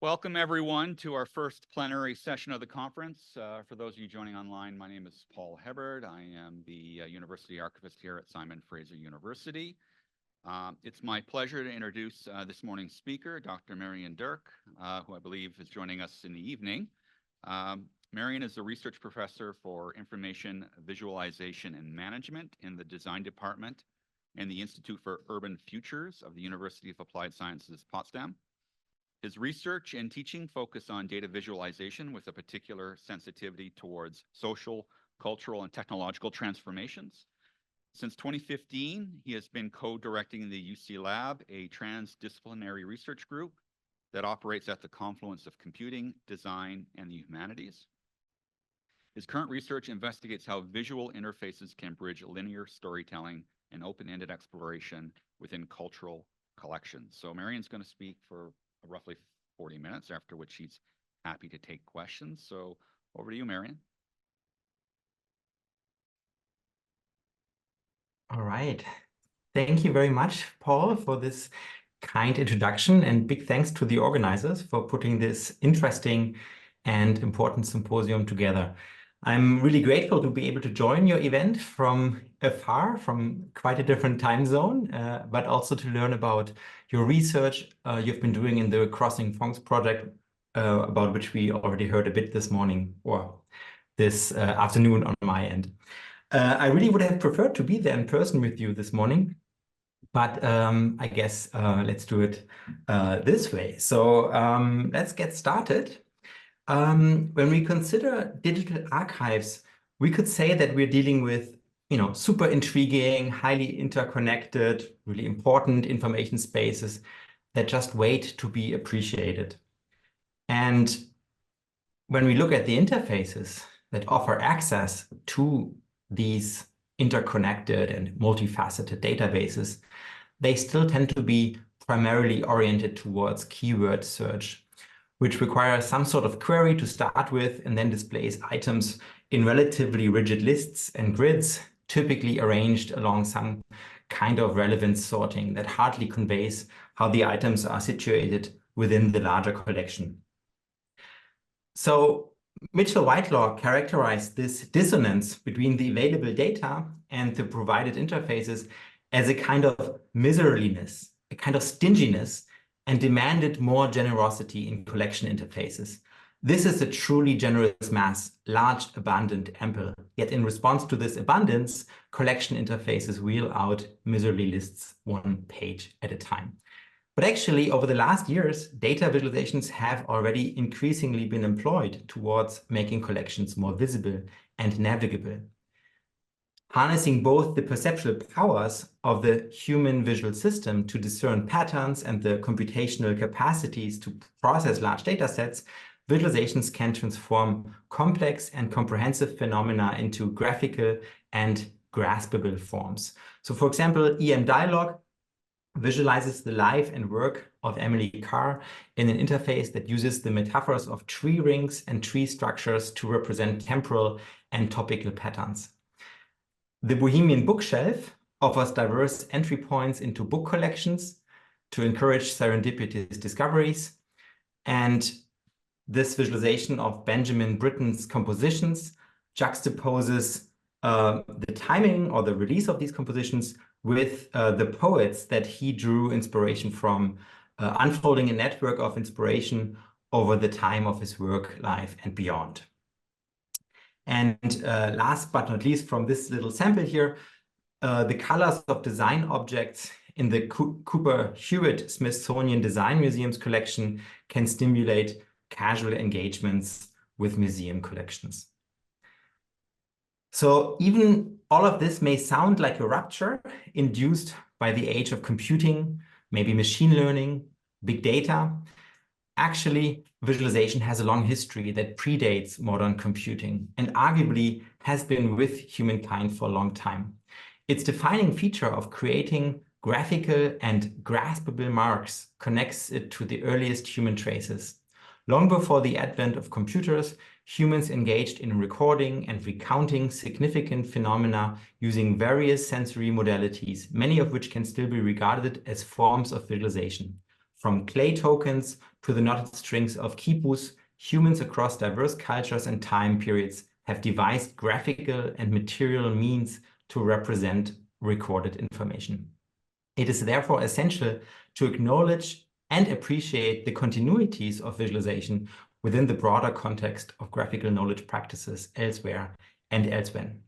Welcome, everyone, to our first plenary session of the conference. For those of you joining online, my name is Paul Hebbard. I am the University Archivist here at Simon Fraser University. It's my pleasure to introduce this morning's speaker, Dr. Marian Dörk, who I believe is joining us in the evening. Marian is a research professor for information visualization and management in the design department and the Institute for Urban Futures of the University of Applied Sciences, Potsdam. His research and teaching focus on data visualization with a particular sensitivity towards social, cultural, and technological transformations. Since 2015, he has been co-directing the UC Lab, a transdisciplinary research group that operates at the confluence of computing, design, and the humanities. His current research investigates how visual interfaces can bridge linear storytelling and open-ended exploration within cultural collections. So Marian's going to speak for roughly 40 minutes, after which he's happy to take questions. So over to you, Marian. All right. Thank you very much, Paul, for this kind introduction, and big thanks to the organizers for putting this interesting and important symposium together. I'm really grateful to be able to join your event from afar, from quite a different time zone, but also to learn about your research you've been doing in the Crossing Fonds project, about which we already heard a bit this morning or this afternoon on my end. I really would have preferred to be there in person with you this morning, but I guess let's do it this way. So let's get started. When we consider digital archives, we could say that we're dealing with, super intriguing, highly interconnected, really important information spaces that just wait to be appreciated. And when we look at the interfaces that offer access to these interconnected and multifaceted databases, they still tend to be primarily oriented towards keyword search, which requires some sort of query to start with and then displays items in relatively rigid lists and grids, typically arranged along some kind of relevance sorting that hardly conveys how the items are situated within the larger collection. So Mitchell-Whitelaw characterized this dissonance between the available data and the provided interfaces as a kind of miserliness, a kind of stinginess, and demanded more generosity in collection interfaces. This is a truly generous mass, large, abundant, ample. Yet in response to this abundance, collection interfaces wheel out miserly lists one page at a time. But actually, over the last years, data visualizations have already increasingly been employed towards making collections more visible and navigable. Harnessing both the perceptual powers of the human visual system to discern patterns and the computational capacities to process large data sets, visualizations can transform complex and comprehensive phenomena into graphical and graspable forms. So for example, EM Dialog visualizes the life and work of Emily Carr in an interface that uses the metaphors of tree rings and tree structures to represent temporal and topical patterns. The Bohemian Bookshelf offers diverse entry points into book collections to encourage serendipitous discoveries. And this visualization of Benjamin Britten's compositions juxtaposes the timing or the release of these compositions with the poets that he drew inspiration from, unfolding a network of inspiration over the time of his work, life, and beyond. And last but not least, from this little sample here, the colors of design objects in the Cooper Hewitt Smithsonian Design Museum's collection can stimulate casual engagements with museum collections. So even all of this may sound like a rupture induced by the age of computing, maybe machine learning, big data. Actually, visualization has a long history that predates modern computing and arguably has been with humankind for a long time. Its defining feature of creating graphical and graspable marks connects it to the earliest human traces. Long before the advent of computers, humans engaged in recording and recounting significant phenomena using various sensory modalities, many of which can still be regarded as forms of visualization. From clay tokens to the knotted strings of quipus, humans across diverse cultures and time periods have devised graphical and material means to represent recorded information. It is therefore essential to acknowledge and appreciate the continuities of visualization within the broader context of graphical knowledge practices elsewhere and elsewhen.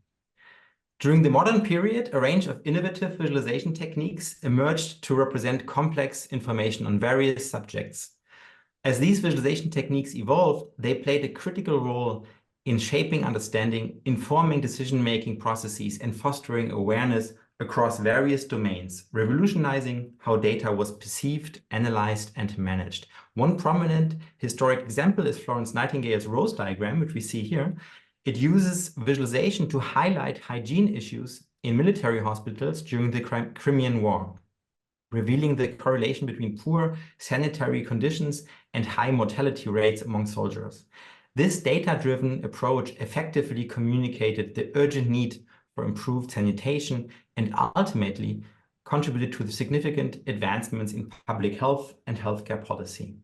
During the modern period, a range of innovative visualization techniques emerged to represent complex information on various subjects. As these visualization techniques evolved, they played a critical role in shaping understanding, informing decision-making processes, and fostering awareness across various domains, revolutionizing how data was perceived, analyzed, and managed. One prominent historic example is Florence Nightingale's Rose diagram, which we see here. It uses visualization to highlight hygiene issues in military hospitals during the Crimean War, revealing the correlation between poor sanitary conditions and high mortality rates among soldiers. This data-driven approach effectively communicated the urgent need for improved sanitation and ultimately contributed to the significant advancements in public health and healthcare policy.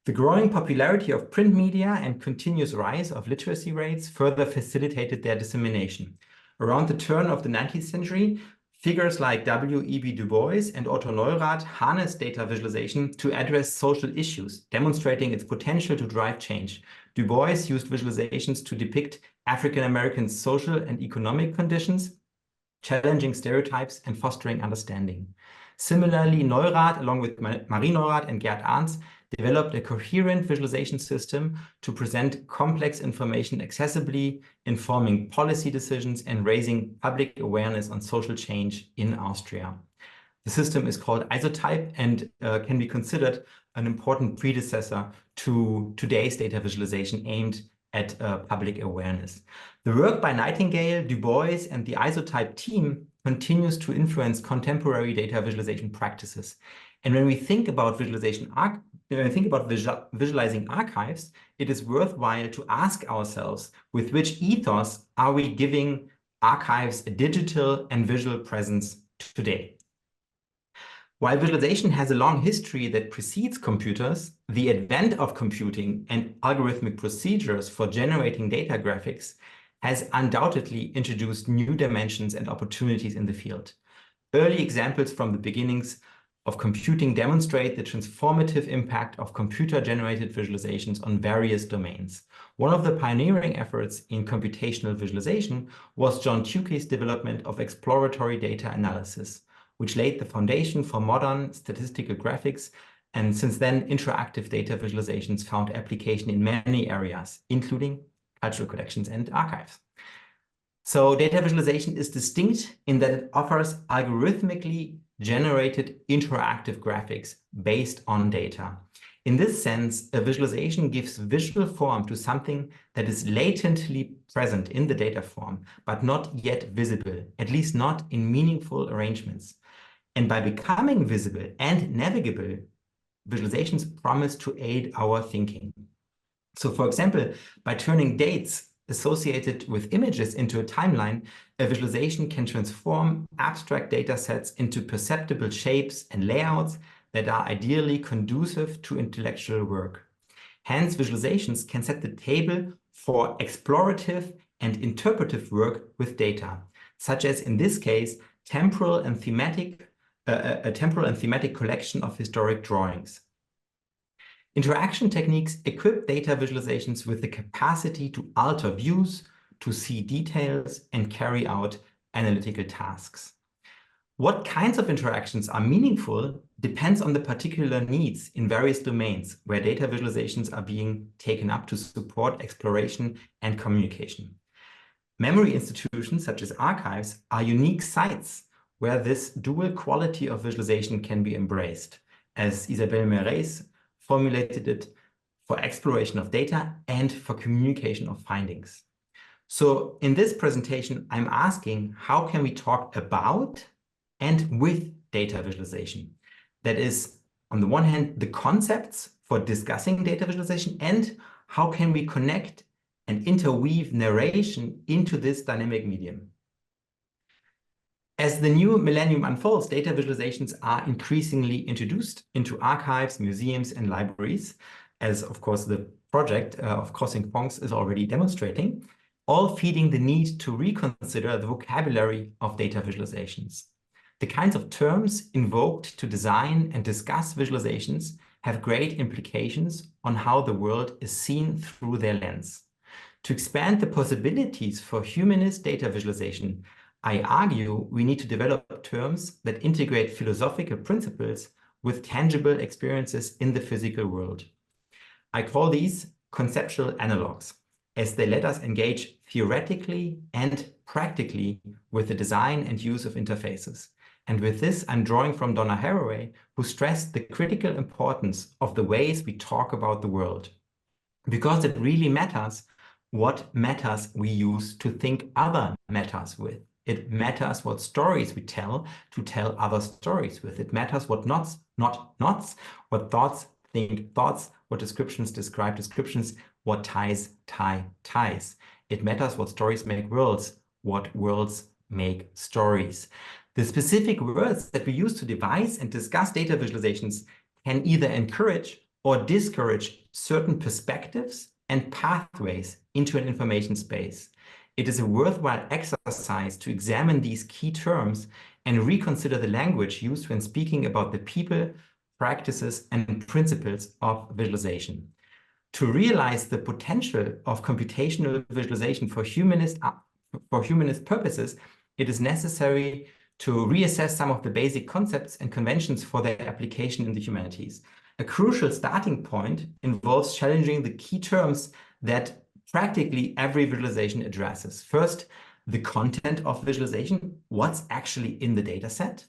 The growing popularity of print media and continuous rise of literacy rates further facilitated their dissemination. Around the turn of the 19th century, figures like W.E.B. Du Bois and Otto Neurath harnessed data visualization to address social issues, demonstrating its potential to drive change. Du Bois used visualizations to depict African American social and economic conditions, challenging stereotypes and fostering understanding. Similarly, Neurath, along with Marie Neurath and Gerd Arndt, developed a coherent visualization system to present complex information accessibly, informing policy decisions and raising public awareness on social change in Austria. The system is called isotype and can be considered an important predecessor to today's data visualization aimed at public awareness. The work by Nightingale, Du Bois, and the isotype team continues to influence contemporary data visualization practices. And when we think about visualizing archives, it is worthwhile to ask ourselves, with which ethos are we giving archives a digital and visual presence today? While visualization has a long history that precedes computers, the advent of computing and algorithmic procedures for generating data graphics has undoubtedly introduced new dimensions and opportunities in the field. Early examples from the beginnings of computing demonstrate the transformative impact of computer-generated visualizations on various domains. One of the pioneering efforts in computational visualization was John Tukey's development of exploratory data analysis, which laid the foundation for modern statistical graphics, and since then, interactive data visualizations found application in many areas, including cultural collections and archives. So data visualization is distinct in that it offers algorithmically generated interactive graphics based on data. In this sense, a visualization gives visual form to something that is latently present in the data form, but not yet visible, at least not in meaningful arrangements. And by becoming visible and navigable, visualizations promise to aid our thinking. So for example, by turning dates associated with images into a timeline, a visualization can transform abstract data sets into perceptible shapes and layouts that are ideally conducive to intellectual work. Hence, visualizations can set the table for explorative and interpretive work with data, such as in this case, a temporal and thematic collection of historic drawings. Interaction techniques equip data visualizations with the capacity to alter views, to see details, and carry out analytical tasks. What kinds of interactions are meaningful depends on the particular needs in various domains where data visualizations are being taken up to support exploration and communication. Memory institutions such as archives are unique sites where this dual quality of visualization can be embraced, as Isabelle Meres formulated it, for exploration of data and for communication of findings. So in this presentation, I'm asking, how can we talk about and with data visualization? That is, on the one hand, the concepts for discussing data visualization, and how can we connect and interweave narration into this dynamic medium? As the new millennium unfolds, data visualizations are increasingly introduced into archives, museums, and libraries, as of course the project of Crossing Fonds is already demonstrating, all feeding the need to reconsider the vocabulary of data visualizations. The kinds of terms invoked to design and discuss visualizations have great implications on how the world is seen through their lens. To expand the possibilities for humanist data visualization, I argue we need to develop terms that integrate philosophical principles with tangible experiences in the physical world. I call these conceptual analogues, as they let us engage theoretically and practically with the design and use of interfaces. And with this, I'm drawing from Donna Haraway, who stressed the critical importance of the ways we talk about the world. Because it really matters what matters we use to think other matters with. It matters what stories we tell to tell other stories with. It matters what knots, not knots, what thoughts think thoughts, what descriptions describe descriptions, what ties tie ties. It matters what stories make worlds, what worlds make stories. The specific words that we use to devise and discuss data visualizations can either encourage or discourage certain perspectives and pathways into an information space. It is a worthwhile exercise to examine these key terms and reconsider the language used when speaking about the people, practices, and principles of visualization. To realize the potential of computational visualization for humanist purposes, it is necessary to reassess some of the basic concepts and conventions for their application in the humanities. A crucial starting point involves challenging the key terms that practically every visualization addresses. First, the content of visualization, what's actually in the data set.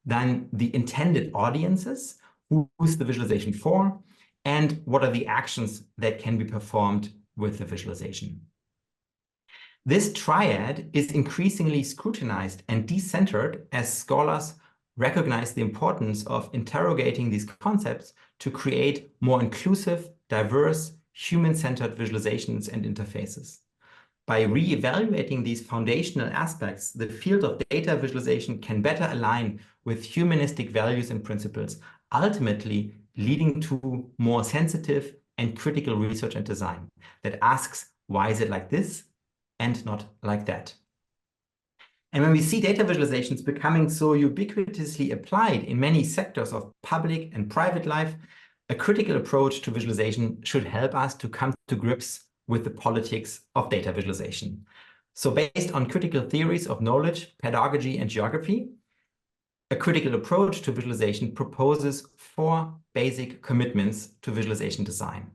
Then the intended audiences, who's the visualization for, and what are the actions that can be performed with the visualization. This triad is increasingly scrutinized and decentered as scholars recognize the importance of interrogating these concepts to create more inclusive, diverse, human-centered visualizations and interfaces. By re-evaluating these foundational aspects, the field of data visualization can better align with humanistic values and principles, ultimately leading to more sensitive and critical research and design that asks, why is it like this and not like that? And when we see data visualizations becoming so ubiquitously applied in many sectors of public and private life, a critical approach to visualization should help us to come to grips with the politics of data visualization. So based on critical theories of knowledge, pedagogy, and geography, a critical approach to visualization proposes 4 basic commitments to visualization design.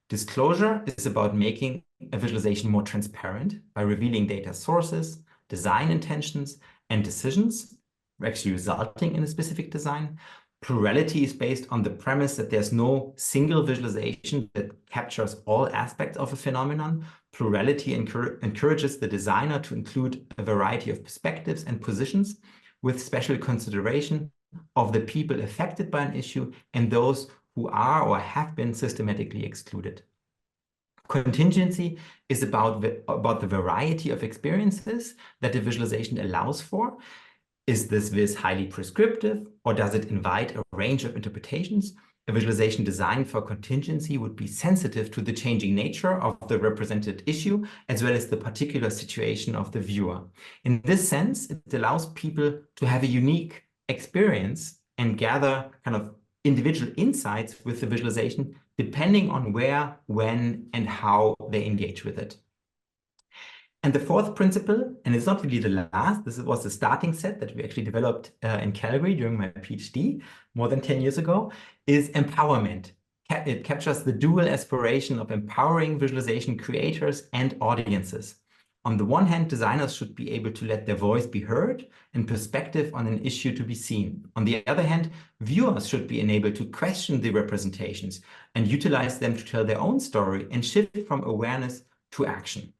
Disclosure is about making a visualization more transparent by revealing data sources, design intentions, and decisions, actually resulting in a specific design. Plurality is based on the premise that there's no single visualization that captures all aspects of a phenomenon. Plurality encourages the designer to include a variety of perspectives and positions with special consideration of the people affected by an issue and those who are or have been systematically excluded. Contingency is about the variety of experiences that the visualization allows for. Is this highly prescriptive, or does it invite a range of interpretations? A visualization designed for contingency would be sensitive to the changing nature of the represented issue, as well as the particular situation of the viewer. In this sense, it allows people to have a unique experience and gather kind of individual insights with the visualization, depending on where, when, and how they engage with it. And the 4th principle, and it's not really the last, this was the starting set that we actually developed in Calgary during my PhD more than 10 years ago, is empowerment. It captures the dual aspiration of empowering visualization creators and audiences. On the one hand, designers should be able to let their voice be heard and perspective on an issue to be seen. On the other hand, viewers should be enabled to question the representations and utilize them to tell their own story and shift from awareness to action.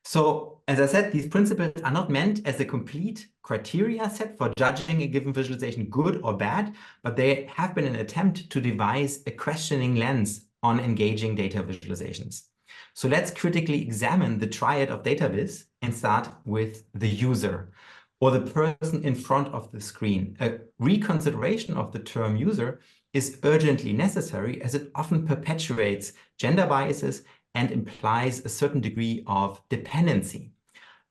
So, as I said, these principles are not meant as a complete criteria set for judging a given visualization good or bad, but they have been an attempt to devise a questioning lens on engaging data visualizations. So let's critically examine the triad of data viz and start with the user. or the person in front of the screen. A reconsideration of the term user is urgently necessary as it often perpetuates gender biases and implies a certain degree of dependency.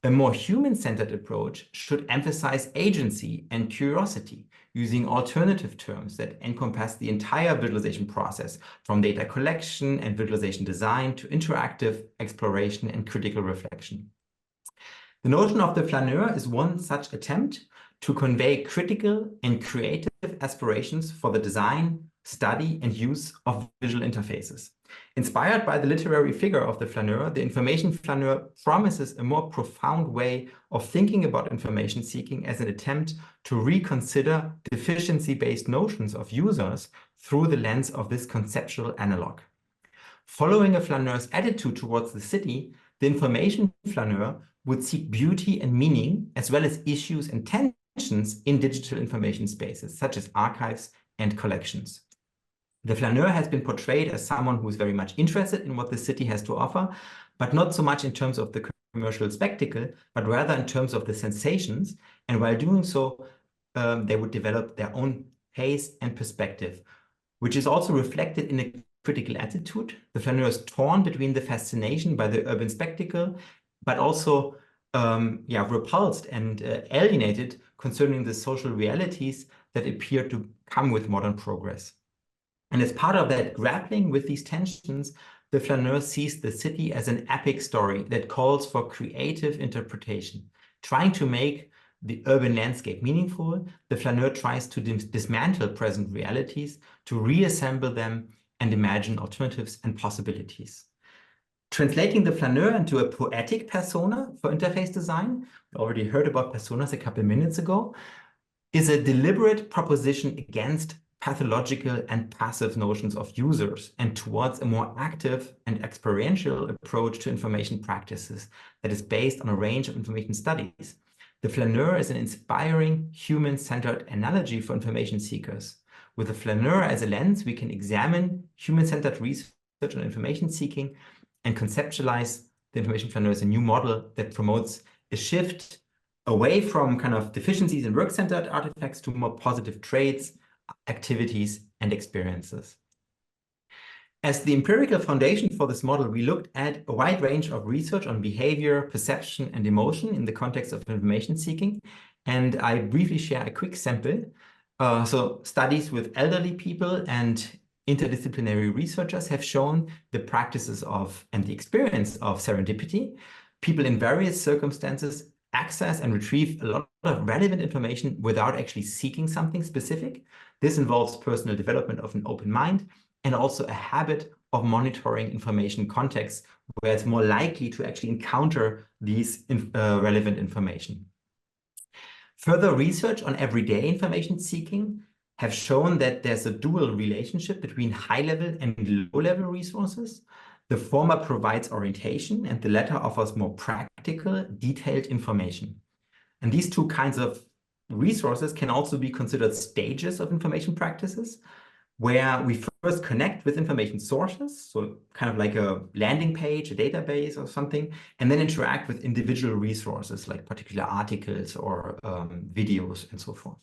A more human-centered approach should emphasize agency and curiosity, using alternative terms that encompass the entire visualization process, from data collection and visualization design to interactive exploration and critical reflection. The notion of the flaneur is one such attempt to convey critical and creative aspirations for the design, study, and use of visual interfaces. Inspired by the literary figure of the flaneur, the information flaneur promises a more profound way of thinking about information seeking as an attempt to reconsider deficiency-based notions of users through the lens of this conceptual analog. Following a flaneur's attitude towards the city, the information flaneur would seek beauty and meaning, as well as issues and tensions in digital information spaces, such as archives and collections. The flaneur has been portrayed as someone who is very much interested in what the city has to offer, but not so much in terms of the commercial spectacle, but rather in terms of the sensations. And while doing so, they would develop their own pace and perspective, which is also reflected in a critical attitude. The flaneur is torn between the fascination by the urban spectacle, but also repulsed and alienated concerning the social realities that appear to come with modern progress. And as part of that grappling with these tensions, the flaneur sees the city as an epic story that calls for creative interpretation. Trying to make the urban landscape meaningful, the flaneur tries to dismantle present realities, to reassemble them and imagine alternatives and possibilities. Translating the flaneur into a poetic persona for interface design, we already heard about personas a couple minutes ago, is a deliberate proposition against pathological and passive notions of users and towards a more active and experiential approach to information practices that is based on a range of information studies. The flaneur is an inspiring, human-centered analogy for information seekers. With the flaneur as a lens, we can examine human-centered research on information seeking and conceptualize the information flaneur as a new model that promotes a shift away from kind of deficiencies in work-centered artifacts to more positive traits, activities, and experiences. As the empirical foundation for this model, we looked at a wide range of research on behavior, perception, and emotion in the context of information seeking. And I briefly share a quick sample. So studies with elderly people and interdisciplinary researchers have shown the practices of and the experience of serendipity. People in various circumstances access and retrieve a lot of relevant information without actually seeking something specific. This involves personal development of an open mind and also a habit of monitoring information contexts where it's more likely to actually encounter these relevant information. Further research on everyday information seeking have shown that there's a dual relationship between high-level and low-level resources. The former provides orientation and the latter offers more practical, detailed information. And these two kinds of resources can also be considered stages of information practices, where we first connect with information sources, so kind of like a landing page, a database or something, and then interact with individual resources like particular articles or videos and so forth.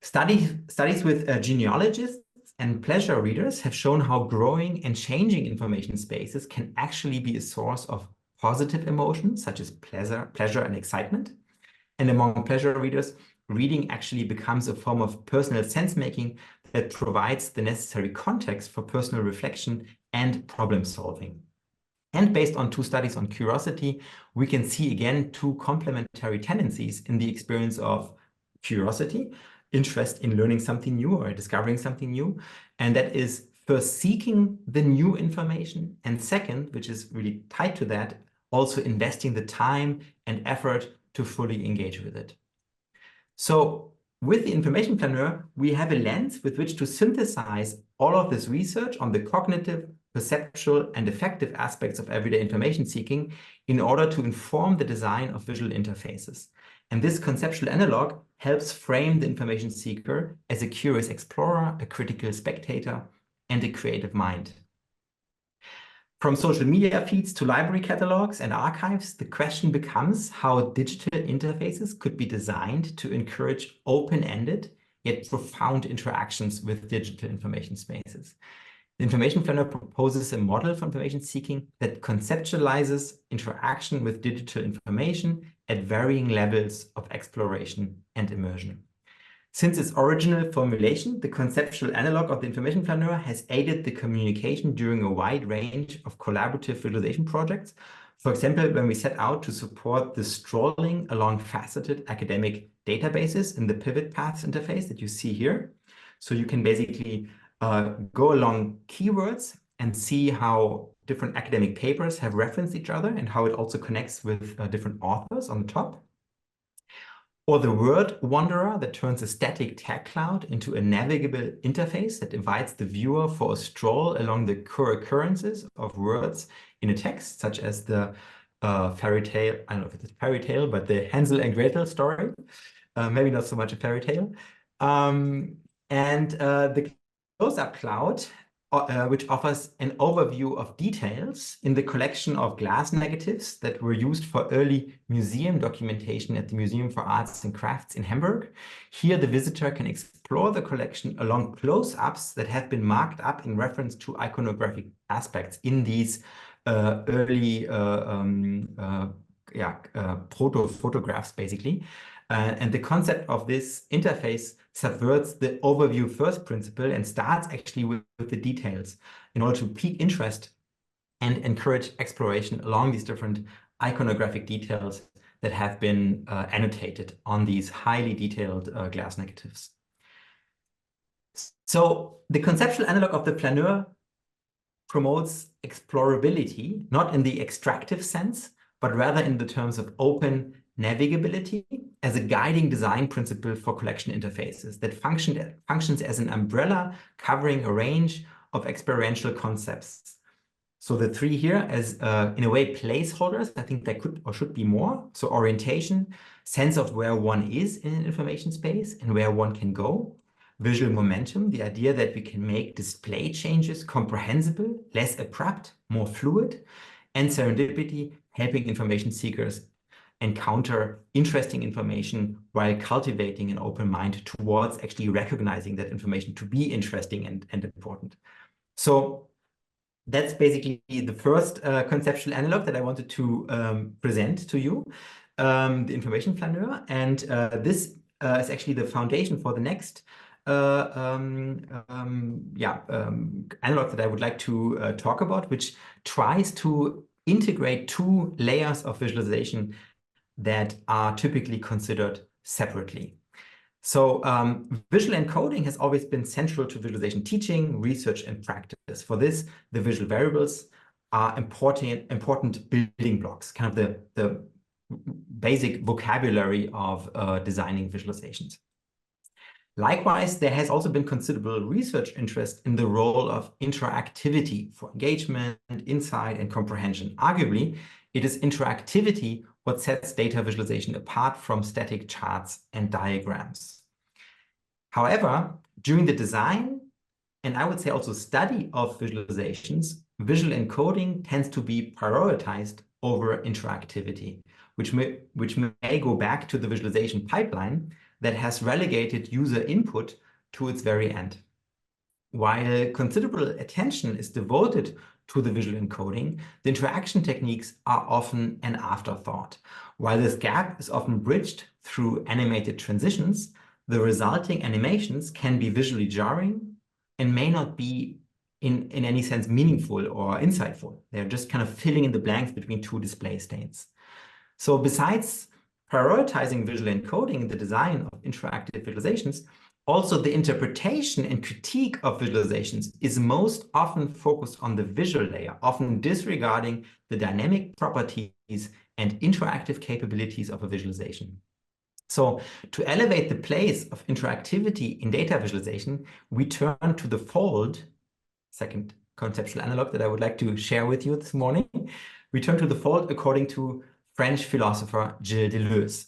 Studies with genealogists and pleasure readers have shown how growing and changing information spaces can actually be a source of positive emotions, such as pleasure and excitement. And among pleasure readers, reading actually becomes a form of personal sense-making that provides the necessary context for personal reflection and problem solving. And based on two studies on curiosity, we can see again two complementary tendencies in the experience of curiosity, interest in learning something new or discovering something new. And that is first seeking the new information. And second, which is really tied to that, also investing the time and effort to fully engage with it. So with the information flaneur, we have a lens with which to synthesize all of this research on the cognitive, perceptual, and affective aspects of everyday information seeking in order to inform the design of visual interfaces. And this conceptual analog helps frame the information seeker as a curious explorer, a critical spectator, and a creative mind. From social media feeds to library catalogs and archives, the question becomes how digital interfaces could be designed to encourage open-ended yet profound interactions with digital information spaces. The information planner proposes a model for information seeking that conceptualizes interaction with digital information at varying levels of exploration and immersion. Since its original formulation, the conceptual analog of the information planner has aided the communication during a wide range of collaborative visualization projects. For example, when we set out to support the strolling along faceted academic databases in the pivot paths interface that you see here. So you can basically go along keywords and see how different academic papers have referenced each other and how it also connects with different authors on the top. Or the word wanderer that turns a static tag cloud into a navigable interface that invites the viewer for a stroll along the co-occurrences of words in a text, such as the fairy tale, I don't know if it's a fairy tale, but the Hansel and Gretel story, maybe not so much a fairy tale. The close-up cloud, which offers an overview of details in the collection of glass negatives that were used for early museum documentation at the Museum for Arts and Crafts in Hamburg. Here, the visitor can explore the collection along close-ups that have been marked up in reference to iconographic aspects in these early proto photographs, basically. And the concept of this interface subverts the overview first principle and starts actually with the details in order to pique interest and encourage exploration along these different iconographic details that have been annotated on these highly detailed glass negatives. So the conceptual analog of the planeur promotes explorability, not in the extractive sense, but rather in the terms of open navigability as a guiding design principle for collection interfaces that functions as an umbrella covering a range of experiential concepts. So the three here as, in a way, placeholders, I think there could or should be more. So orientation, sense of where one is in an information space and where one can go. Visual momentum, the idea that we can make display changes comprehensible, less abrupt, more fluid. And serendipity, helping information seekers encounter interesting information while cultivating an open mind towards actually recognizing that information to be interesting and important. So that's basically the first conceptual analog that I wanted to present to you, the information planeur. And this is actually the foundation for the next analog that I would like to talk about, which tries to integrate two layers of visualization that are typically considered separately. So visual encoding has always been central to visualization teaching, research, and practice. For this, the visual variables are important building blocks, kind of the basic vocabulary of designing visualizations. Likewise, there has also been considerable research interest in the role of interactivity for engagement, insight, and comprehension. Arguably, it is interactivity what sets data visualization apart from static charts and diagrams. However, during the design, and I would say also study of visualizations, visual encoding tends to be prioritized over interactivity, which may go back to the visualization pipeline that has relegated user input to its very end. While considerable attention is devoted to the visual encoding, the interaction techniques are often an afterthought. While this gap is often bridged through animated transitions, the resulting animations can be visually jarring and may not be in any sense meaningful or insightful. They're just kind of filling in the blanks between two display states. So besides prioritizing visual encoding in the design of interactive visualizations, also the interpretation and critique of visualizations is most often focused on the visual layer, often disregarding the dynamic properties and interactive capabilities of a visualization. So to elevate the place of interactivity in data visualization, we turn to the fold, second conceptual analog that I would like to share with you this morning. We turn to the fold according to French philosopher Gilles Deleuze.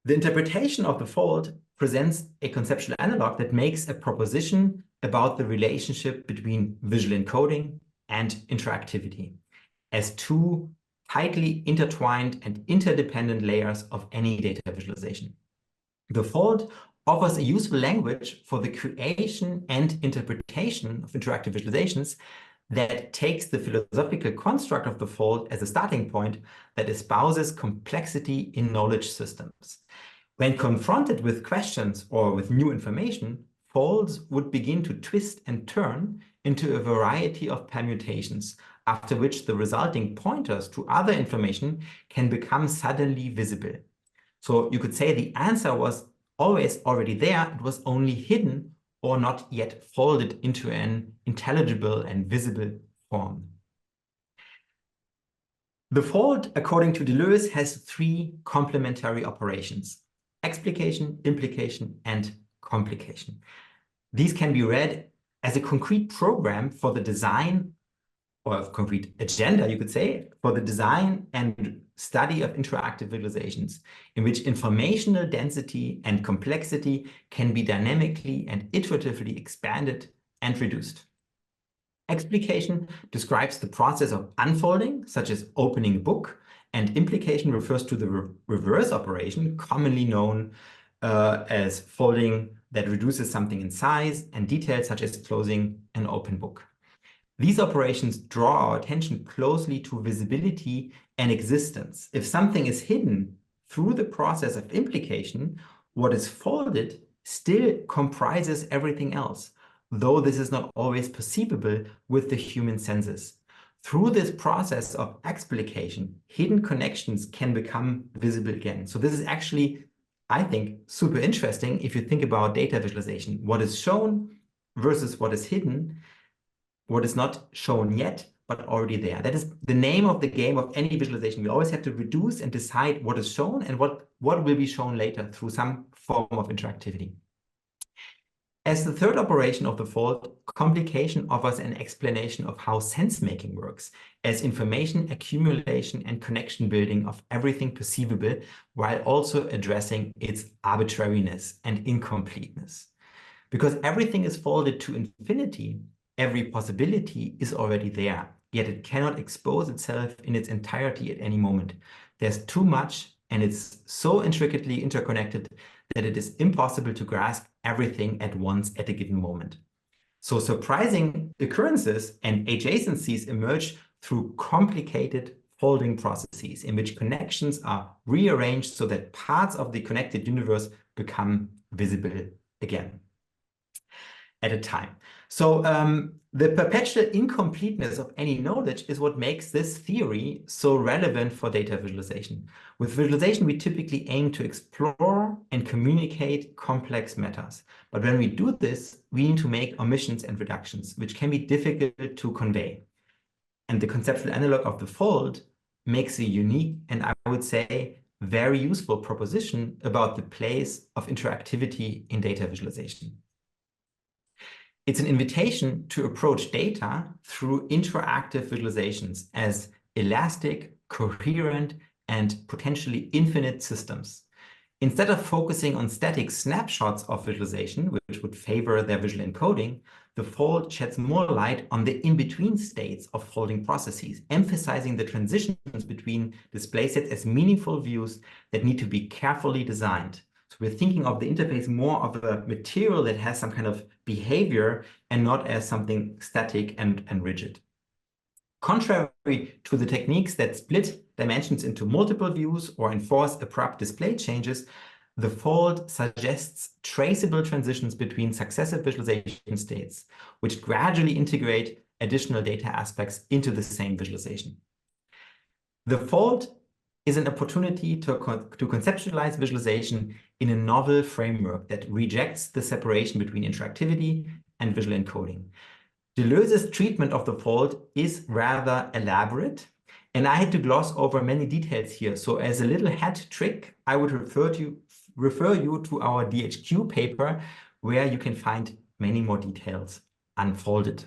The interpretation of the fold presents a conceptual analog that makes a proposition about the relationship between visual encoding and interactivity as two tightly intertwined and interdependent layers of any data visualization. The fold offers a useful language for the creation and interpretation of interactive visualizations that takes the philosophical construct of the fold as a starting point that espouses complexity in knowledge systems. When confronted with questions or with new information, folds would begin to twist and turn into a variety of permutations, after which the resulting pointers to other information can become suddenly visible. So you could say the answer was always already there, it was only hidden or not yet folded into an intelligible and visible form. The fold, according to Deleuze, has three complementary operations: explication, implication, and complication. These can be read as a concrete program for the design, or a concrete agenda, you could say, for the design and study of interactive visualizations, in which informational density and complexity can be dynamically and iteratively expanded and reduced. Explication describes the process of unfolding, such as opening a book, and implication refers to the reverse operation, commonly known as folding, that reduces something in size and details, such as closing an open book. These operations draw our attention closely to visibility and existence. If something is hidden through the process of implication, what is folded still comprises everything else, though this is not always perceivable with the human senses. Through this process of explication, hidden connections can become visible again. So this is actually, I think, super interesting if you think about data visualization. What is shown versus what is hidden, what is not shown yet, but already there. That is the name of the game of any visualization. We always have to reduce and decide what is shown and what will be shown later through some form of interactivity. As the third operation of the fold, complication offers an explanation of how sense-making works, as information accumulation and connection building of everything perceivable, while also addressing its arbitrariness and incompleteness. Because everything is folded to infinity, every possibility is already there, yet it cannot expose itself in its entirety at any moment. There's too much, and it's so intricately interconnected that it is impossible to grasp everything at once at a given moment. So surprising occurrences and adjacencies emerge through complicated folding processes in which connections are rearranged so that parts of the connected universe become visible again at a time. So the perpetual incompleteness of any knowledge is what makes this theory so relevant for data visualization. With visualization, we typically aim to explore and communicate complex matters. But when we do this, we need to make omissions and reductions, which can be difficult to convey. And the conceptual analog of the fold makes a unique and, I would say, very useful proposition about the place of interactivity in data visualization. It's an invitation to approach data through interactive visualizations as elastic, coherent, and potentially infinite systems. Instead of focusing on static snapshots of visualization, which would favor their visual encoding, the fold sheds more light on the in-between states of folding processes, emphasizing the transitions between display sets as meaningful views that need to be carefully designed. So we're thinking of the interface more of a material that has some kind of behavior and not as something static and rigid. Contrary to the techniques that split dimensions into multiple views or enforce abrupt display changes, the fold suggests traceable transitions between successive visualization states, which gradually integrate additional data aspects into the same visualization. The fold is an opportunity to conceptualize visualization in a novel framework that rejects the separation between interactivity and visual encoding. Deleuze's treatment of the fold is rather elaborate, and I had to gloss over many details here. So as a little hat trick, I would refer you to our DHQ paper, where you can find many more details unfolded.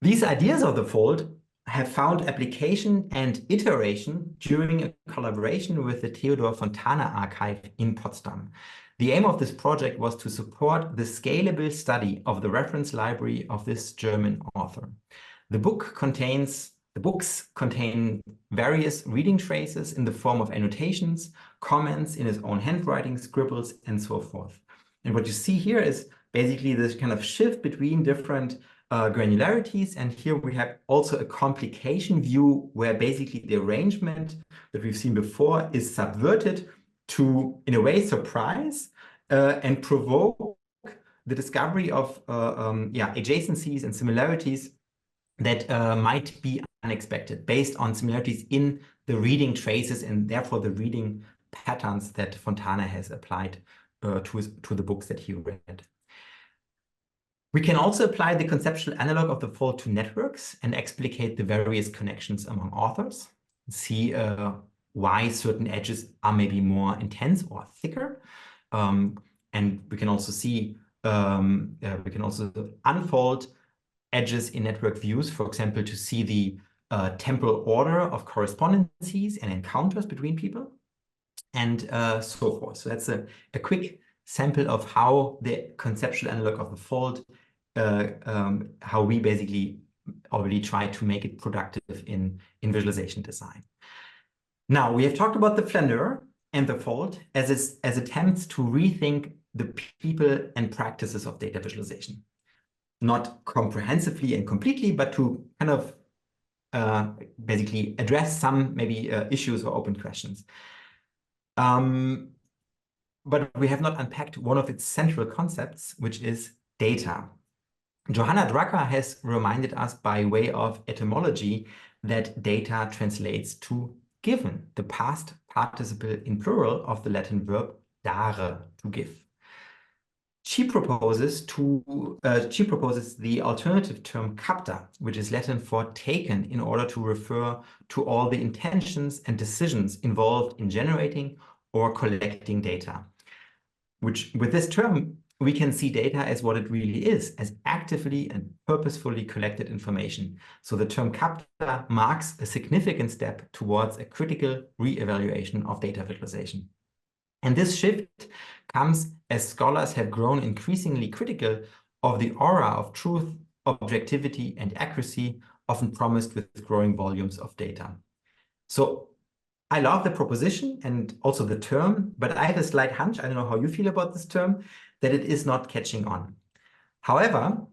These ideas of the fold have found application and iteration during a collaboration with the Theodor Fontana archive in Potsdam. The aim of this project was to support the scalable study of the reference library of this German author. The books contain various reading traces in the form of annotations, comments in his own handwriting, scribbles, and so forth. And what you see here is basically this kind of shift between different granularities. And here we have also a complication view where basically the arrangement that we've seen before is subverted to, in a way, surprise and provoke the discovery of adjacencies and similarities that might be unexpected based on similarities in the reading traces and therefore the reading patterns that Fontana has applied to the books that he read. We can also apply the conceptual analog of the fold to networks and explicate the various connections among authors, see why certain edges are maybe more intense or thicker. And we can also see, we can also unfold edges in network views, for example, to see the temporal order of correspondences and encounters between people, and so forth. So that's a quick sample of how the conceptual analog of the fold, how we basically already try to make it productive in visualization design. Now, we have talked about the flaneur and the fold as attempts to rethink the people and practices of data visualization. Not comprehensively and completely, but to kind of basically address some maybe issues or open questions. But we have not unpacked one of its central concepts, which is data. Johanna Drucker has reminded us by way of etymology that data translates to given, the past participle in plural of the Latin verb dare, to give. She proposes the alternative term capta, which is Latin for taken, in order to refer to all the intentions and decisions involved in generating or collecting data. Which, with this term, we can see data as what it really is, as actively and purposefully collected information. So the term capta marks a significant step towards a critical re-evaluation of data visualization. And this shift comes as scholars have grown increasingly critical of the aura of truth, objectivity, and accuracy often promised with growing volumes of data. So I love the proposition and also the term, but I have a slight hunch, I don't know how you feel about this term, that it is not catching on. However,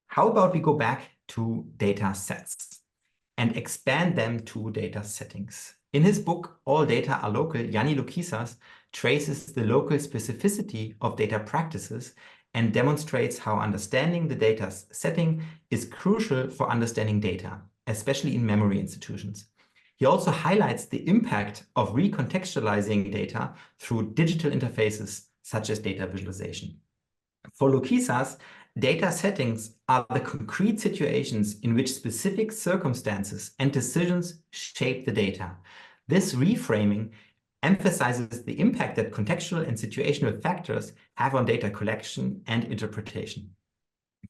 how about we go back to data sets and expand them to data settings? In his book, All Data Are Local, Yanni Loukissas traces the local specificity of data practices and demonstrates how understanding the data setting is crucial for understanding data, especially in memory institutions. He also highlights the impact of recontextualizing data through digital interfaces such as data visualization. For Loukissas, data settings are the concrete situations in which specific circumstances and decisions shape the data. This reframing emphasizes the impact that contextual and situational factors have on data collection and interpretation.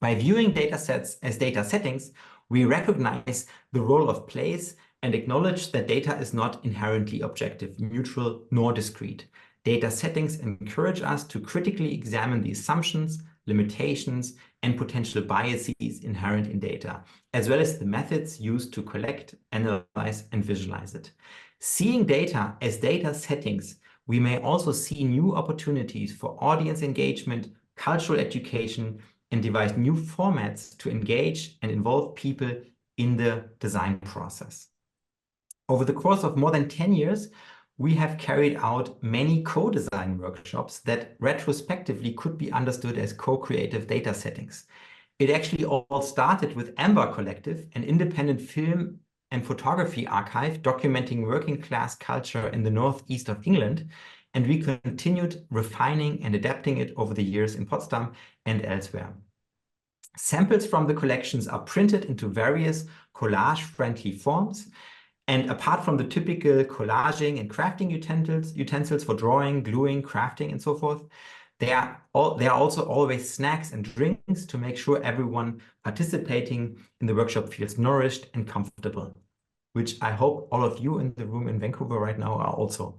By viewing data sets as data settings, we recognize the role of place and acknowledge that data is not inherently objective, neutral, nor discrete. Data settings encourage us to critically examine the assumptions, limitations, and potential biases inherent in data, as well as the methods used to collect, analyze, and visualize it. Seeing data as data settings, we may also see new opportunities for audience engagement, cultural education, and devise new formats to engage and involve people in the design process. Over the course of more than 10 years, we have carried out many co-design workshops that retrospectively could be understood as co-creative data settings. It actually all started with Amber Collective, an independent film and photography archive documenting working class culture in the northeast of England, and we continued refining and adapting it over the years in Potsdam and elsewhere. Samples from the collections are printed into various collage-friendly forms, and apart from the typical collaging and crafting utensils for drawing, gluing, crafting, and so forth, there are also always snacks and drinks to make sure everyone participating in the workshop feels nourished and comfortable, which I hope all of you in the room in Vancouver right now are also.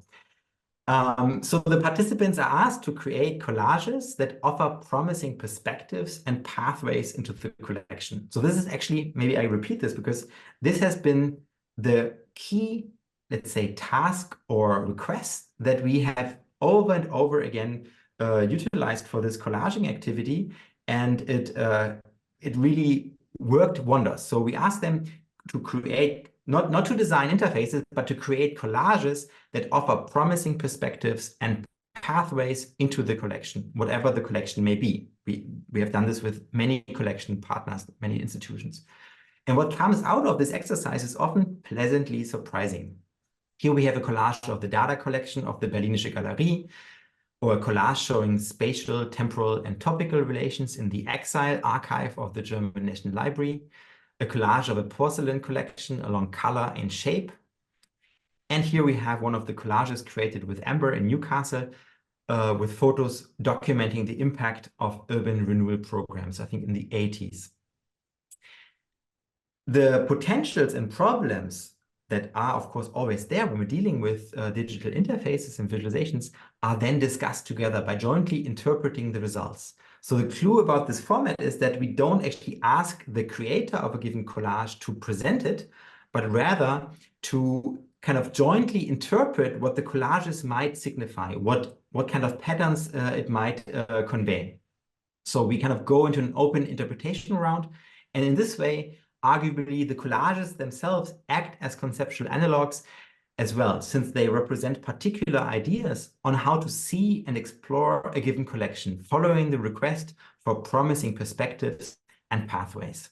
So the participants are asked to create collages that offer promising perspectives and pathways into the collection. So this is actually, maybe I repeat this because this has been the key, let's say, task or request that we have over and over again utilized for this collaging activity, and it really worked wonders. So we asked them to create, not to design interfaces, but to create collages that offer promising perspectives and pathways into the collection, whatever the collection may be. We have done this with many collection partners, many institutions. And what comes out of this exercise is often pleasantly surprising. Here we have a collage of the data collection of the Berlinische Galerie, or a collage showing spatial, temporal, and topical relations in the Exile archive of the German National Library, a collage of a porcelain collection along color and shape. And here we have one of the collages created with Amber in Newcastle, with photos documenting the impact of urban renewal programs, I think in the 80s. The potentials and problems that are, of course, always there when we're dealing with digital interfaces and visualizations are then discussed together by jointly interpreting the results. So the clue about this format is that we don't actually ask the creator of a given collage to present it, but rather to kind of jointly interpret what the collages might signify, what kind of patterns it might convey. So we kind of go into an open interpretation round, and in this way, arguably, the collages themselves act as conceptual analogues as well, since they represent particular ideas on how to see and explore a given collection, following the request for promising perspectives and pathways.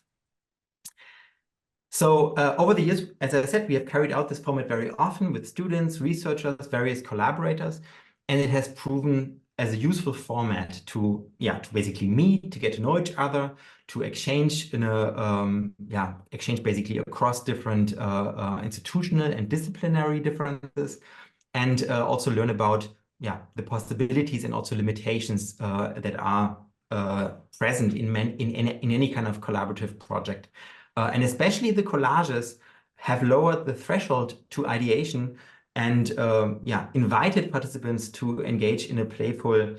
So over the years, as I said, we have carried out this format very often with students, researchers, various collaborators, and it has proven as a useful format to basically meet, to get to know each other, to exchange in a exchange basically across different institutional and disciplinary differences, and also learn about the possibilities and also limitations that are present in any kind of collaborative project. And especially the collages have lowered the threshold to ideation and invited participants to engage in a playful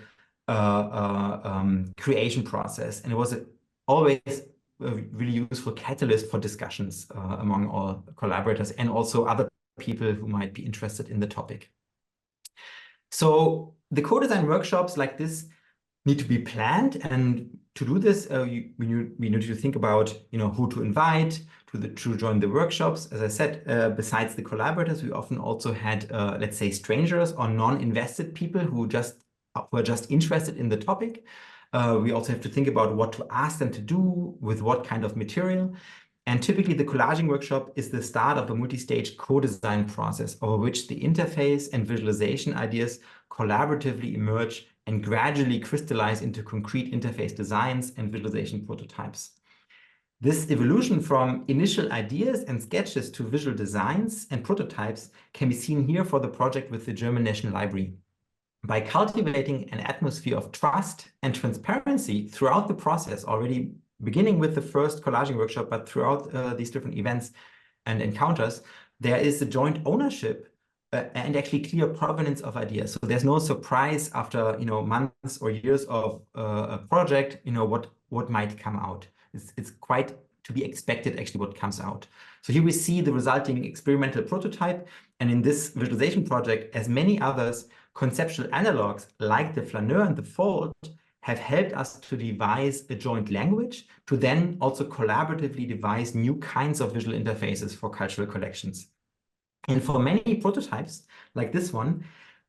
creation process. And it was always a really useful catalyst for discussions among all collaborators and also other people who might be interested in the topic. So the co-design workshops like this need to be planned, and to do this, we need to think about who to invite to join the workshops. As I said, besides the collaborators, we often also had let's say strangers or non-invested people who were just interested in the topic. We also have to think about what to ask them to do with what kind of material. And typically the collaging workshop is the start of a multi-stage co-design process over which the interface and visualization ideas collaboratively emerge and gradually crystallize into concrete interface designs and visualization prototypes. This evolution from initial ideas and sketches to visual designs and prototypes can be seen here for the project with the German National Library. By cultivating an atmosphere of trust and transparency throughout the process, already beginning with the first collaging workshop, but throughout these different events and encounters, there is a joint ownership and actually clear provenance of ideas. So there's no surprise after months or years of a project, what might come out. It's quite to be expected actually what comes out. So here we see the resulting experimental prototype, and in this visualization project, as many others, conceptual analogues like the flaneur and the fold have helped us to devise a joint language to then also collaboratively devise new kinds of visual interfaces for cultural collections. And for many prototypes like this one,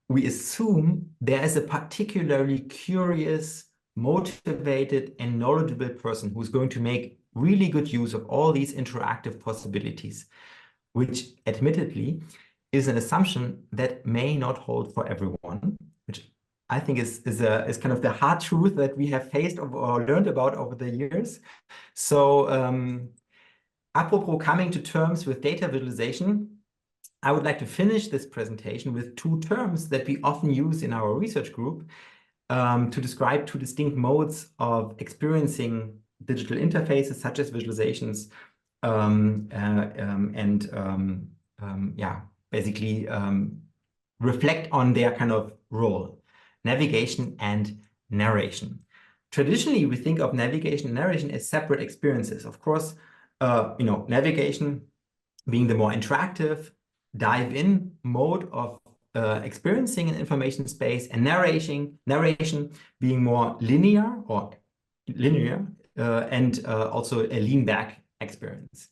we assume there is a particularly curious, motivated, and knowledgeable person who's going to make really good use of all these interactive possibilities, which admittedly is an assumption that may not hold for everyone, which I think is kind of the hard truth that we have faced or learned about over the years. So apropos coming to terms with data visualization, I would like to finish this presentation with two terms that we often use in our research group to describe two distinct modes of experiencing digital interfaces, such as visualizations, basically reflect on their kind of role, navigation and narration. Traditionally, we think of navigation and narration as separate experiences. Of course, navigation being the more interactive, dive-in mode of experiencing an information space, and narration being more linear and also a lean-back experience.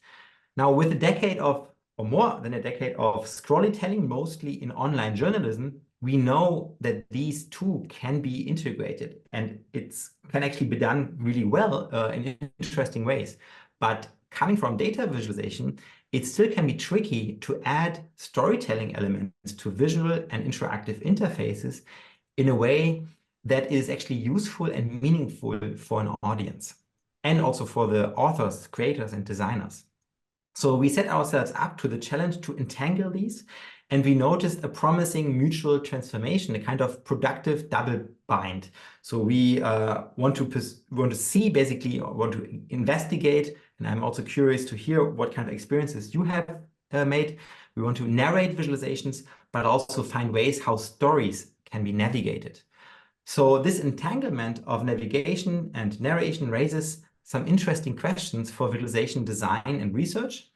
Now, with a decade of, or more than a decade of storytelling, mostly in online journalism, we know that these two can be integrated, and it can actually be done really well in interesting ways. But coming from data visualization, it still can be tricky to add storytelling elements to visual and interactive interfaces in a way that is actually useful and meaningful for an audience, and also for the authors, creators, and designers. So we set ourselves up to the challenge to entangle these, and we noticed a promising mutual transformation, a kind of productive double bind. So we want to see, basically, or want to investigate, and I'm also curious to hear what kind of experiences you have made. We want to narrate visualizations, but also find ways how stories can be navigated. So this entanglement of navigation and narration raises some interesting questions for visualization design and research.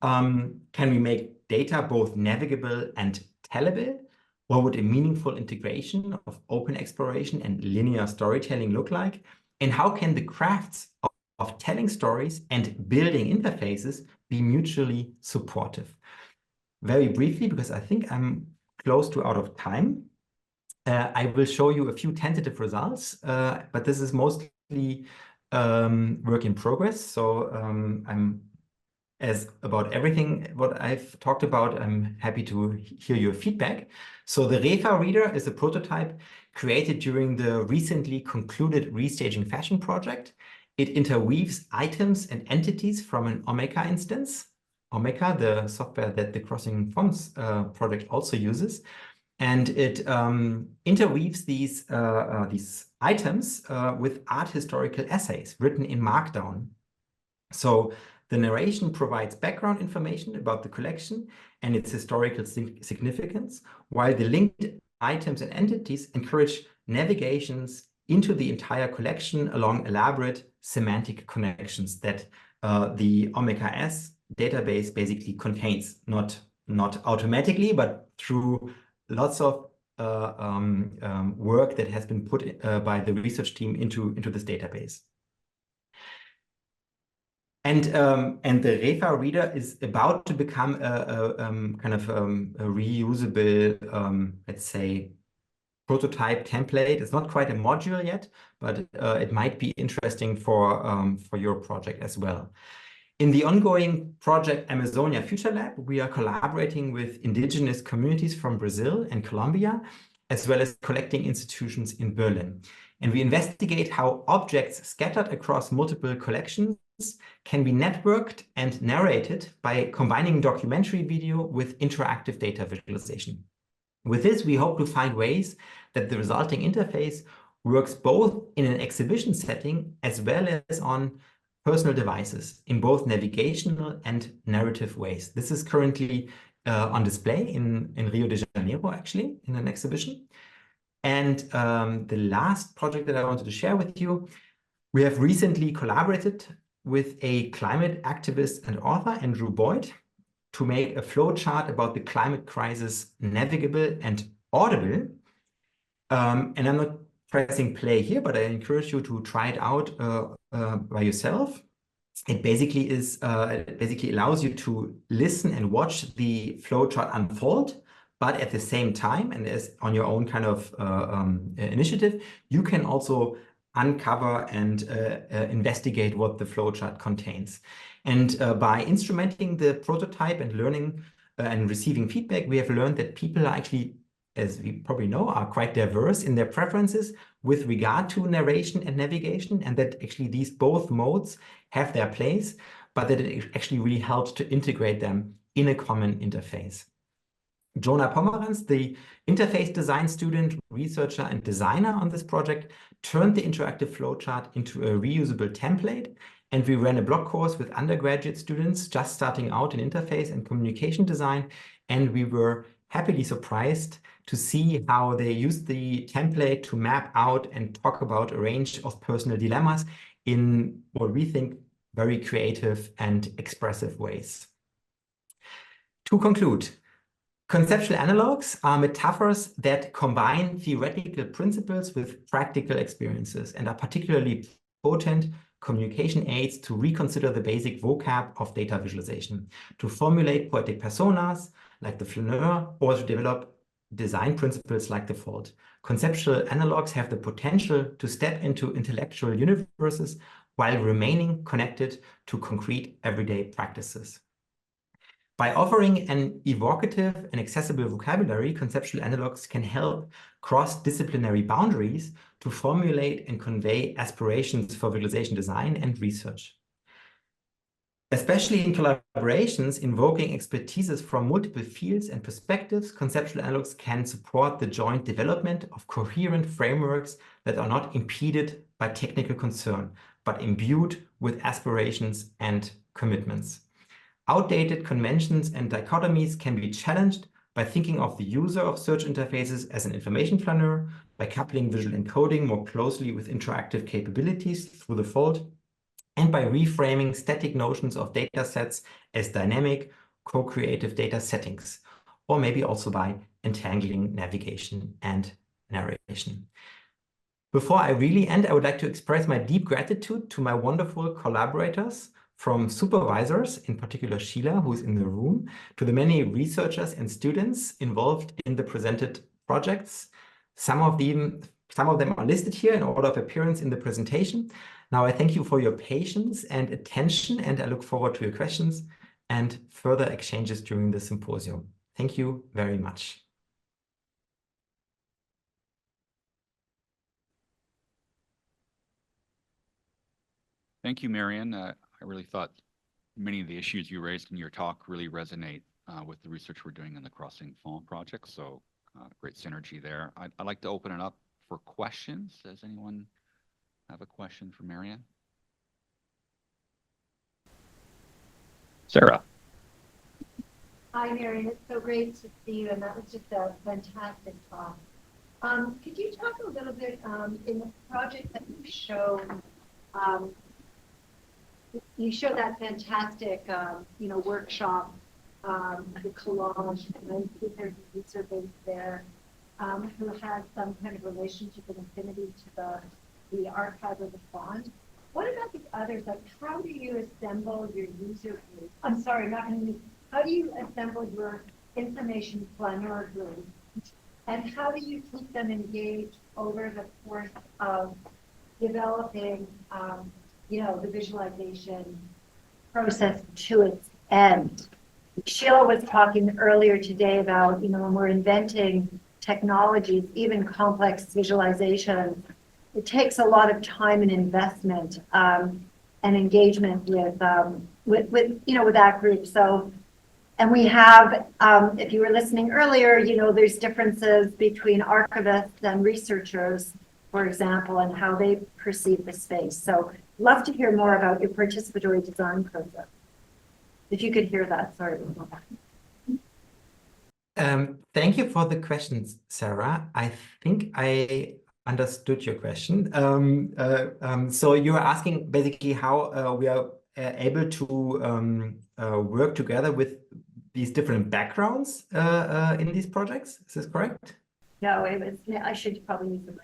Can we make data both navigable and tellable? What would a meaningful integration of open exploration and linear storytelling look like? And how can the crafts of telling stories and building interfaces be mutually supportive? Very briefly, because I think I'm close to out of time, I will show you a few tentative results, but this is mostly work in progress. So as about everything what I've talked about, I'm happy to hear your feedback. So the REFA reader is a prototype created during the recently concluded Restaging Fashion project. It interweaves items and entities from an Omeka instance. Omeka, the software that the Crossing Fonds project also uses. And it interweaves these items with art historical essays written in Markdown. So the narration provides background information about the collection and its historical significance, while the linked items and entities encourage navigations into the entire collection along elaborate semantic connections that the Omeka database basically contains, not automatically, but through lots of work that has been put by the research team into this database. And the REFA reader is about to become a kind of a reusable, let's say, prototype template. It's not quite a module yet, but it might be interesting for your project as well. In the ongoing project Amazonia Future Lab, we are collaborating with indigenous communities from Brazil and Colombia, as well as collecting institutions in Berlin. And we investigate how objects scattered across multiple collections can be networked and narrated by combining documentary video with interactive data visualization. With this, we hope to find ways that the resulting interface works both in an exhibition setting as well as on personal devices in both navigational and narrative ways. This is currently on display in Rio de Janeiro, actually, in an exhibition. And the last project that I wanted to share with you, we have recently collaborated with a climate activist and author, Andrew Boyd, to make a flowchart about the climate crisis navigable and audible. And I'm not pressing play here, but I encourage you to try it out by yourself. It basically is, it basically allows you to listen and watch the flowchart unfold, but at the same time, and as on your own kind of initiative, you can also uncover and investigate what the flowchart contains. And by instrumenting the prototype and learning and receiving feedback, we have learned that people are actually, as we probably know, are quite diverse in their preferences with regard to narration and navigation, and that actually these both modes have their place, but that it actually really helps to integrate them in a common interface. Jonah Pomeranz, the interface design student, researcher, and designer on this project, turned the interactive flowchart into a reusable template, and we ran a blog course with undergraduate students just starting out in interface and communication design, and we were happily surprised to see how they use the template to map out and talk about a range of personal dilemmas in what we think very creative and expressive ways. To conclude, conceptual analogues are metaphors that combine theoretical principles with practical experiences and are particularly potent communication aids to reconsider the basic vocab of data visualization, to formulate poetic personas like the flaneur, or to develop design principles like the fold. Conceptual analogues have the potential to step into intellectual universes while remaining connected to concrete everyday practices. By offering an evocative and accessible vocabulary, conceptual analogues can help cross-disciplinary boundaries to formulate and convey aspirations for visualization design and research. Especially in collaborations invoking expertises from multiple fields and perspectives, conceptual analogues can support the joint development of coherent frameworks that are not impeded by technical concern, but imbued with aspirations and commitments. Outdated conventions and dichotomies can be challenged by thinking of the user of search interfaces as an information flaneur, by coupling visual encoding more closely with interactive capabilities through the fold, and by reframing static notions of data sets as dynamic, co-creative data settings, or maybe also by entangling navigation and narration. Before I really end, I would like to express my deep gratitude to my wonderful collaborators, from supervisors, in particular Sheila, who is in the room, to the many researchers and students involved in the presented projects. Some of them are listed here in order of appearance in the presentation. Now I thank you for your patience and attention, and I look forward to your questions and further exchanges during the symposium. Thank you very much. Thank you, Marian. I really thought many of the issues you raised in your talk really resonate with the research we're doing in the Crossing Fonds project. So great synergy there. I'd like to open it up for questions. Does anyone have a question for Marian? Sarah. Hi, Marian. It's so great to see you, and that was just a fantastic talk. Could you talk a little bit in the project that you showed? You showed that fantastic, workshop, the collage, and I see there's a user base there who has some kind of relationship and affinity to the archive of the font. What about the others? Like, how do you assemble your user group? I'm sorry, not going to. How do you assemble your information flaneur group? And how do you keep them engaged over the course of developing, the visualization process to its end? Sheila was talking earlier today about, when we're inventing technologies, even complex visualization, it takes a lot of time and investment and engagement with that group. So, and we have, if you were listening earlier, there's differences between archivists and researchers, for example, and how they perceive the space. So love to hear more about your participatory design process. If you could hear that, sorry. Thank you for the questions, Sarah. I think I understood your question. So you are asking basically how we are able to work together with these different backgrounds in these projects. Is this correct? No, I should probably use the mic.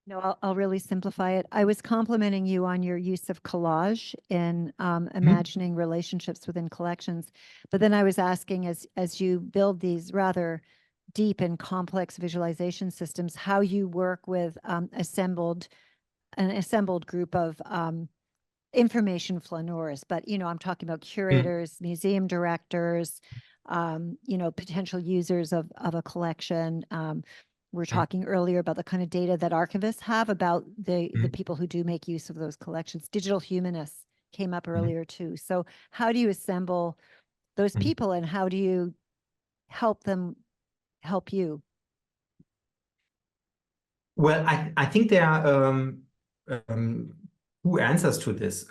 No, I'll really simplify it. I was complimenting you on your use of collage in imagining relationships within collections. But then I was asking, as you build these rather deep and complex visualization systems, how you work with an assembled group of information flaneurs. But, I'm talking about curators, museum directors, potential users of a collection. We're talking earlier about the kind of data that archivists have about the people who do make use of those collections. Digital humanists came up earlier too. So how do you assemble those people, and how do you help them help you? Well, I think there are two answers to this.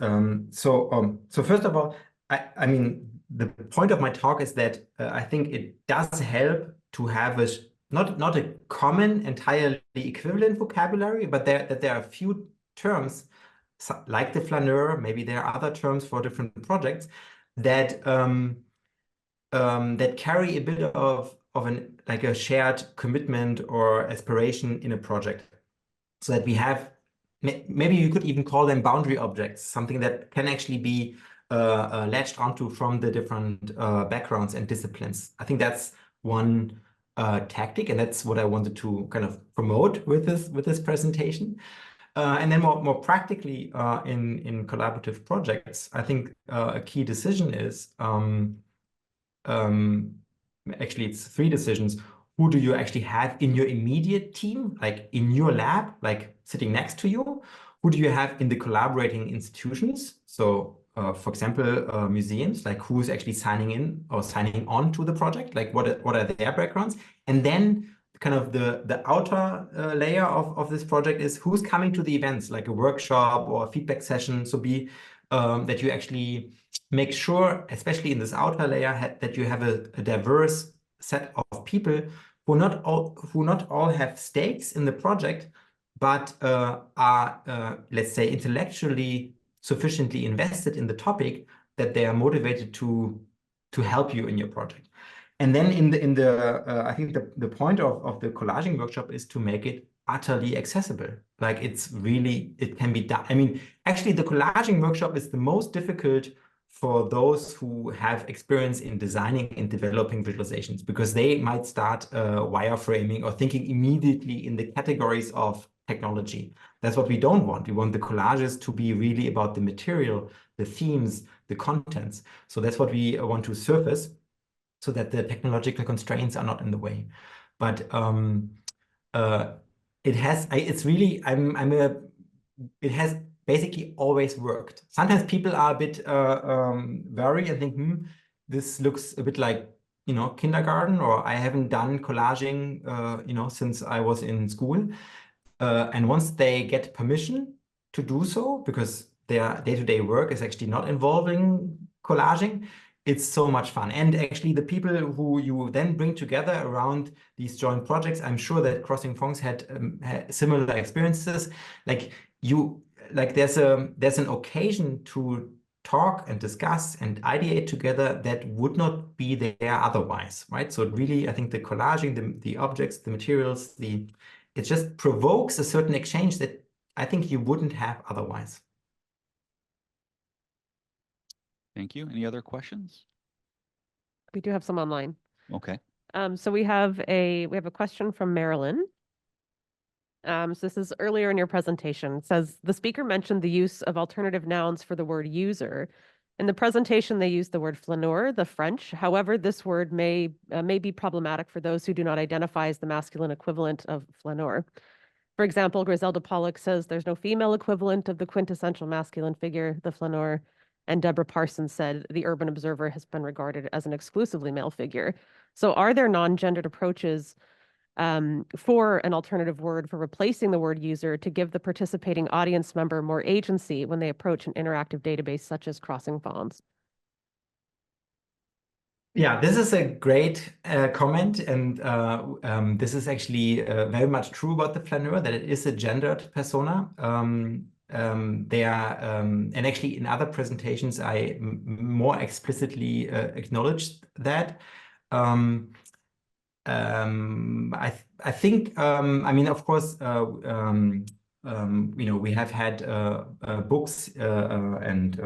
So first of all, I mean, the point of my talk is that I think it does help to have a not a common, entirely equivalent vocabulary, but that there are a few terms like the flaneur, maybe there are other terms for different projects that that carry a bit of an like a shared commitment or aspiration in a project, so that we have maybe you could even call them boundary objects, something that can actually be latched onto from the different backgrounds and disciplines. I think that's one tactic, and that's what I wanted to kind of promote with this presentation. And then more practically in collaborative projects, I think a key decision is actually it's 3 decisions. Who do you actually have in your immediate team, like in your lab, like sitting next to you? Who do you have in the collaborating institutions? So, for example, museums, like who's actually signing in or signing on to the project? Like what are their backgrounds? And then kind of the outer layer of this project is who's coming to the events, like a workshop or a feedback session. So that you actually make sure, especially in this outer layer, that you have a diverse set of people who not all have stakes in the project, but are let's say intellectually sufficiently invested in the topic that they are motivated to help you in your project. And then I think the point of the collaging workshop is to make it utterly accessible. Like it can be done. I mean, actually the collaging workshop is the most difficult for those who have experience in designing and developing visualizations, because they might start wireframing or thinking immediately in the categories of technology. That's what we don't want. We want the collages to be really about the material, the themes, the contents. So that's what we want to surface, so that the technological constraints are not in the way. But it has basically always worked. Sometimes people are a bit worried and think, this looks a bit like, kindergarten, or I haven't done collaging, since I was in school. And once they get permission to do so, because their day-to-day work is actually not involving collaging, it's so much fun. And actually the people who you then bring together around these joint projects, I'm sure that Crossing Fonds had similar experiences. There's an occasion to talk and discuss and ideate together that would not be there otherwise, right? So really, I think the collaging, the objects, the materials, it just provokes a certain exchange that I think you wouldn't have otherwise. Thank you. Any other questions? We do have some online. Okay. So we have a question from Marilyn. So this is earlier in your presentation. It says, the speaker mentioned the use of alternative nouns for the word user. In the presentation, they used the word flaneur, the French. However, this word may be problematic for those who do not identify as the masculine equivalent of flaneur. For example, Griselda Pollock says there's no female equivalent of the quintessential masculine figure, the flaneur. And Deborah Parsons said the urban observer has been regarded as an exclusively male figure. So are there non-gendered approaches for an alternative word for replacing the word user to give the participating audience member more agency when they approach an interactive database such as Crossing Fonds? Yeah, this is a great comment, and this is actually very much true about the flaneur, that it is a gendered persona. And actually in other presentations, I more explicitly acknowledged that. I think, I mean, of course, we have had books and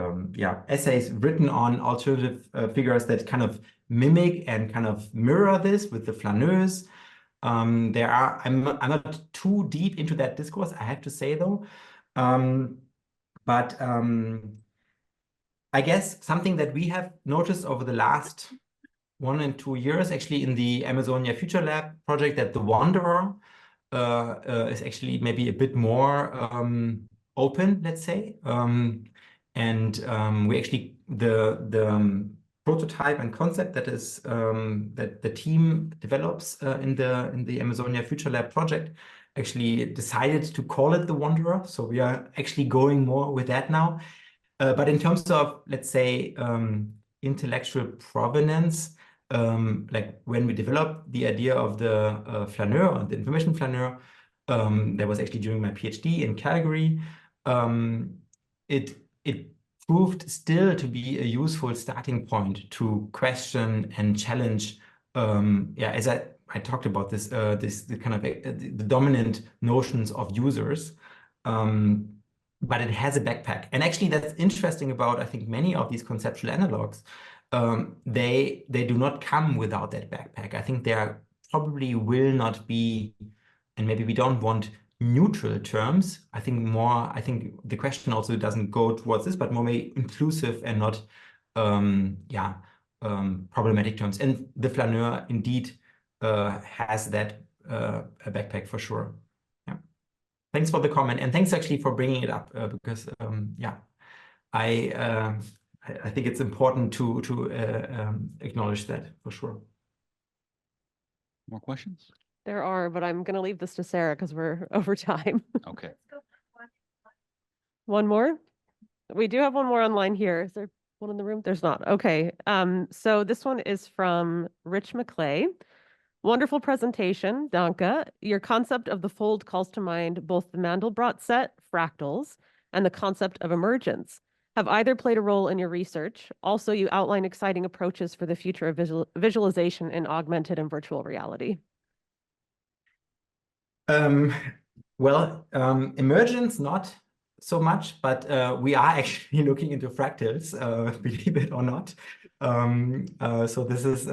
essays written on alternative figures that kind of mimic and kind of mirror this with the flaneurs. I'm not too deep into that discourse, I have to say, though. But I guess something that we have noticed over the last 1 and 2 years, actually in the Amazonia Future Lab project, that the Wanderer is actually maybe a bit more open, let's say. We actually, the prototype and concept that is that the team develops in the Amazonia Future Lab project actually decided to call it the Wanderer. So we are actually going more with that now. But in terms of, let's say, intellectual provenance. Like when we developed the idea of the flaneur, or the information flaneur, that was actually during my PhD in Calgary. It proved still to be a useful starting point to question and challenge. As I talked about this, the kind of the dominant notions of users. But it has a backpack, and actually that's interesting about, I think, many of these conceptual analogues. They do not come without that backpack. I think there probably will not be, and maybe we don't want neutral terms. I think the question also doesn't go towards this, but more maybe inclusive and not problematic terms. And the flaneur indeed has that a backpack for sure. Yeah. Thanks for the comment, and thanks actually for bringing it up because I think it's important to acknowledge that for sure. More questions? There are, but I'm going to leave this to Sarah because we're over time. Okay. One more? We do have one more online here. Is there one in the room? There's not. Okay. So this one is from Rich McClay. Wonderful presentation, Danke. Your concept of the fold calls to mind both the Mandelbrot set, fractals, and the concept of emergence. Have either played a role in your research? Also, you outline exciting approaches for the future of visualization in augmented and virtual reality. Emergence, not so much, but we are actually looking into fractals, believe it or not. So this is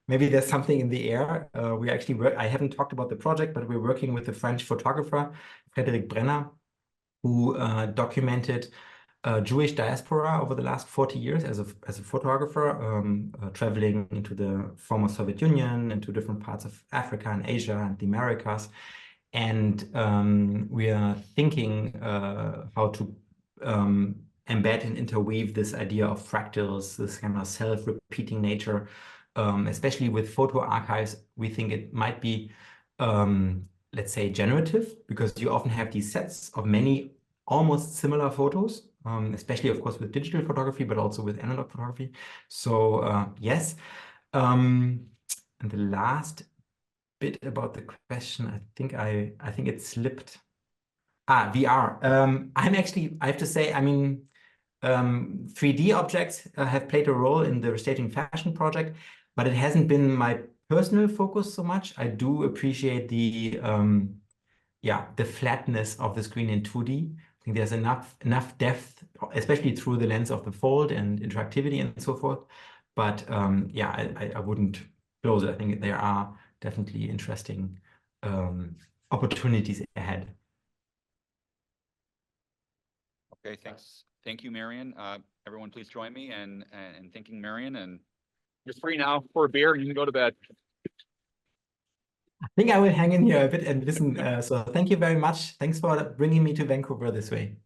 maybe there's something in the air. We actually I haven't talked about the project, but we're working with a French photographer, Frédéric Brenner, who documented Jewish diaspora over the last 40 years as a photographer, traveling into the former Soviet Union, into different parts of Africa and Asia and the Americas. And we are thinking how to embed and interweave this idea of fractals, this kind of self-repeating nature, especially with photo archives. We think it might be, let's say, generative, because you often have these sets of many almost similar photos, especially, of course, with digital photography, but also with analog photography. So yes. And the last bit about the question, I think it slipped. VR. I have to say, I mean, 3D objects have played a role in the Restaging Fashion project, but it hasn't been my personal focus so much. I do appreciate the flatness of the screen in 2D. I think there's enough depth, especially through the lens of the fold and interactivity and so forth. But I wouldn't close it. I think there are definitely interesting opportunities ahead. Okay, thanks. Thank you, Marian. Everyone, please join me in thanking Marian. And you're free now for a beer, and you can go to bed. I think I will hang in here a bit and listen. So thank you very much. Thanks for bringing me to Vancouver this way.